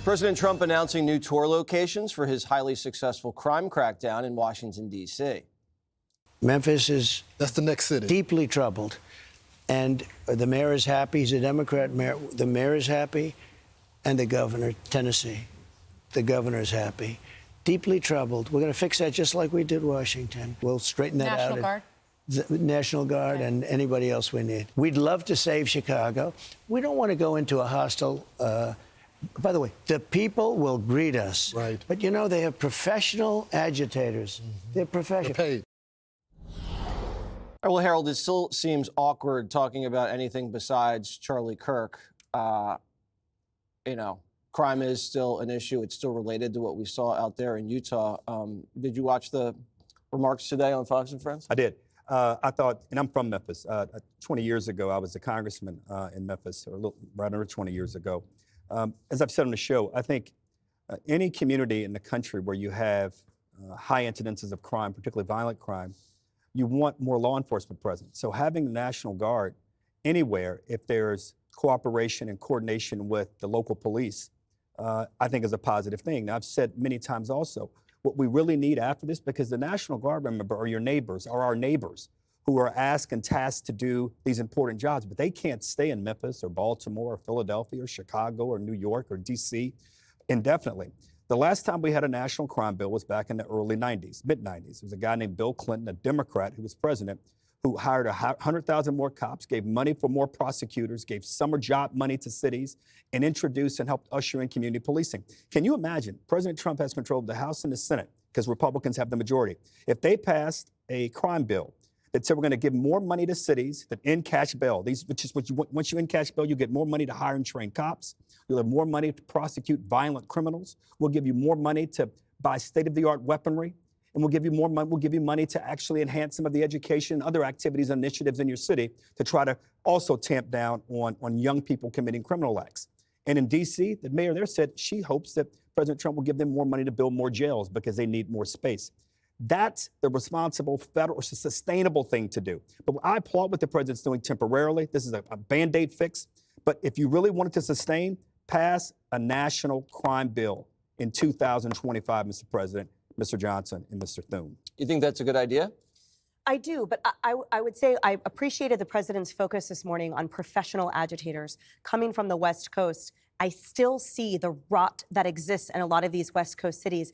President Trump announcing new tour locations for his highly successful crime crackdown in Washington, D.C. Memphis is That's the next city. deeply troubled, and the mayor is happy. He's a Democrat mayor. The mayor is happy, and the governor, Tennessee, the governor is happy. Deeply troubled. We're going to fix that just like we did Washington. We'll straighten that out. National Guard? The National Guard and anybody else we need. We'd love to save Chicago. We don't want to go into a hostile. By the way, the people will greet us. Right. But you know, they have professional agitators. They're professional. They're paid. All right, well, Harold, it still seems awkward talking about anything besides Charlie Kirk. Crime is still an issue. It's still related to what we saw out there in Utah. Did you watch the remarks today on Fox and Friends? I did. I thought, and I'm from Memphis. 20 years ago, I was a congressman in Memphis, or right under 20 years ago. As I've said on the show, I think any community in the country where you have high incidences of crime, particularly violent crime, you want more law enforcement presence. So having the National Guard anywhere, if there's cooperation and coordination with the local police, I think is a positive thing. Now, I've said many times also, what we really need after this, because the National Guard, remember, are your neighbors, are our neighbors who are asked and tasked to do these important jobs, but they can't stay in Memphis or Baltimore or Philadelphia or Chicago or New York or DC indefinitely. The last time we had a national crime bill was back in the early 90s, mid-90s. It was a guy named Bill Clinton, a Democrat who was president, who hired 100,000 more cops, gave money for more prosecutors, gave summer job money to cities, and introduced and helped usher in community policing. Can you imagine? President Trump has control of the House and the Senate because Republicans have the majority. If they passed a crime bill that said we're going to give more money to cities that in cash bail, once you in cash bail, you get more money to hire and train cops. You'll have more money to prosecute violent criminals. We'll give you more money to buy state-of-the-art weaponry. And we'll give you more money. We'll give you money to actually enhance some of the education and other activities and initiatives in your city to try to also tamp down on young people committing criminal acts. And in D.C., the mayor there said she hopes that President Trump will give them more money to build more jails because they need more space. That's the responsible, federal, sustainable thing to do. But I applaud what the president's doing temporarily. This is a Band-Aid fix. But if you really wanted to sustain, pass a national crime bill in 2025, Mr. President, Mr. Johnson, and Mr. Thune. You think that's a good idea? I do, but I would say I appreciated the president's focus this morning on professional agitators coming from the West Coast. I still see the rot that exists in a lot of these West Coast cities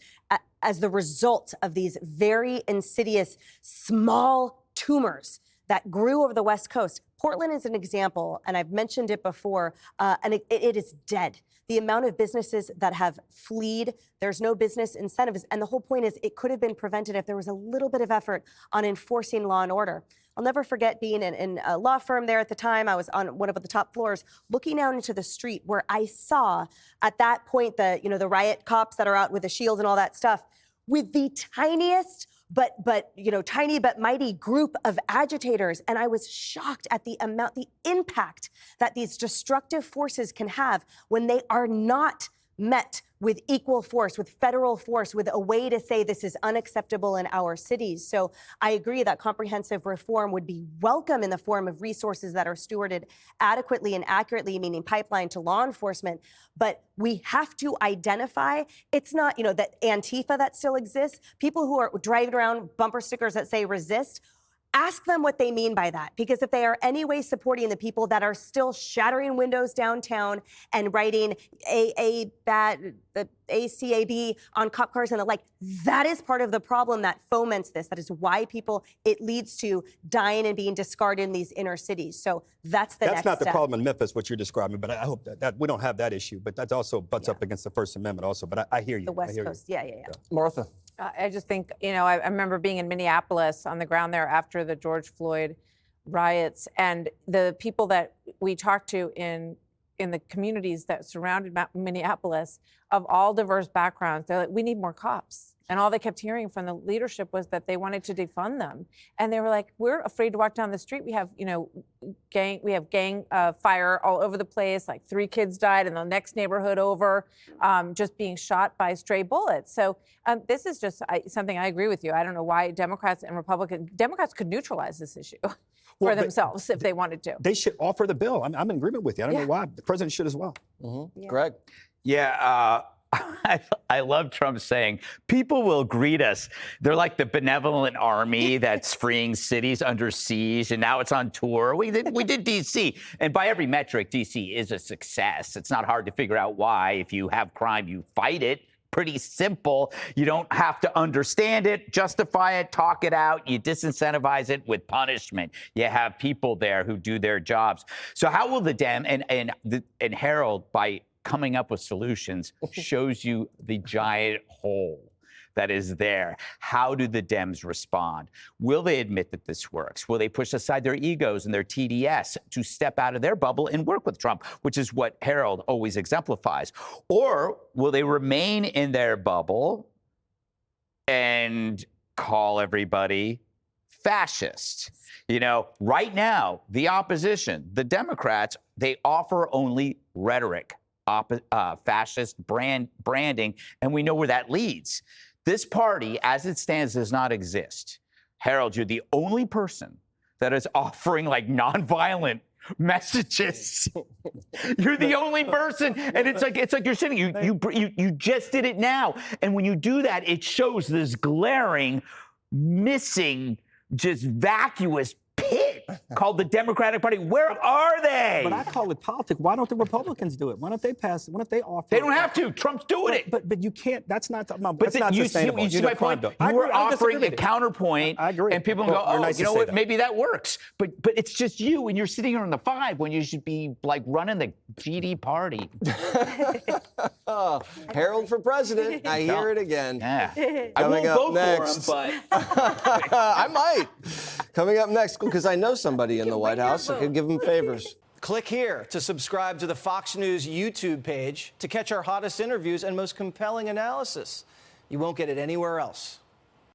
as the result of these very insidious small tumors that grew over the West Coast. Portland is an example, and I've mentioned it before, and it is dead. The amount of businesses that have fled, there's no business incentives. And the whole point is it could have been prevented if there was a little bit of effort on enforcing law and order. I'll never forget being in a law firm there at the time. I was on one of the top floors looking out into the street where I saw at that point the riot cops that are out with the shields and all that stuff with the tiniest tiny but mighty group of agitators. And I was shocked at the impact that these destructive forces can have when they are not met with equal force, with federal force, with a way to say this is unacceptable in our cities. So I agree that comprehensive reform would be welcome in the form of resources that are stewarded adequately and accurately, meaning pipeline to law enforcement. But we have to identify, it's not, that Antifa that still exists, people who are driving around bumper stickers that say resist. Ask them what they mean by that, because if they are anyway supporting the people that are still shattering windows downtown and writing the ACAB on cop cars and the like, that is part of the problem that foments this. That is why it leads to dying and being discarded in these inner cities. So that's the next step. That's not the problem in Memphis, what you're describing, but I hope that we don't have that issue. But that also butts up against the First Amendment also. But I hear you. The West Coast, yeah. Martha. I just think, I remember being in Minneapolis on the ground there after the George Floyd riots, and the people that we talked to in the communities that surrounded Minneapolis of all diverse backgrounds, they're like, we need more cops. And all they kept hearing from the leadership was that they wanted to defund them. And they were like, we're afraid to walk down the street. We have, gang fire all over the place. Like 3 kids died in the next neighborhood over, just being shot by stray bullets. So this is just something I agree with you. I don't know why Democrats could neutralize this issue for themselves if they wanted to. They should offer the bill. I'm in agreement with you. I don't know why. The president should as well. Mm-hmm. Yeah. Greg. Yeah, I love Trump saying people will greet us. They're like the benevolent army that's freeing cities under siege, and now it's on tour. We did D.C., and by every metric, D.C. is a success. It's not hard to figure out why. If you have crime, you fight it. Pretty simple. You don't have to understand it, justify it, talk it out. You disincentivize it with punishment. You have people there who do their jobs. So how will the Dem and Harold, by coming up with solutions, shows you the giant hole that is there. How do the Dems respond? Will they admit that this works? Will they push aside their egos and their TDS to step out of their bubble and work with Trump, which is what Harold always exemplifies? Or will they remain in their bubble and call everybody fascist? You know, right now, the opposition, the Democrats, they offer only rhetoric, fascist branding, and we know where that leads. This party, as it stands, does not exist. Harold, you're the only person that is offering like nonviolent messages. You're the only person, and it's like you're sitting. You just did it now, and when you do that, it shows this glaring, missing, just vacuous pit called the Democratic Party. Where are they? But I call it politics. Why don't the Republicans do it? Why don't they pass? Why don't they offer? They don't have to. Trump's doing it. But you can't. That's not. But That's not sustainable. You see my point? You were offering a counterpoint. I agree. And people Well, go, you're oh, nice you to know say what? that. Maybe that works. But it's just you, and you're sitting here on the 5 when you should be like running the GD party. Harold for president. I hear it again. Yeah. I Coming won't up vote next. for him, but I might. Coming up next, because I know somebody in the White House that could give him favors. Click here to subscribe to the Fox News YouTube page to catch our hottest interviews and most compelling analysis. You won't get it anywhere else.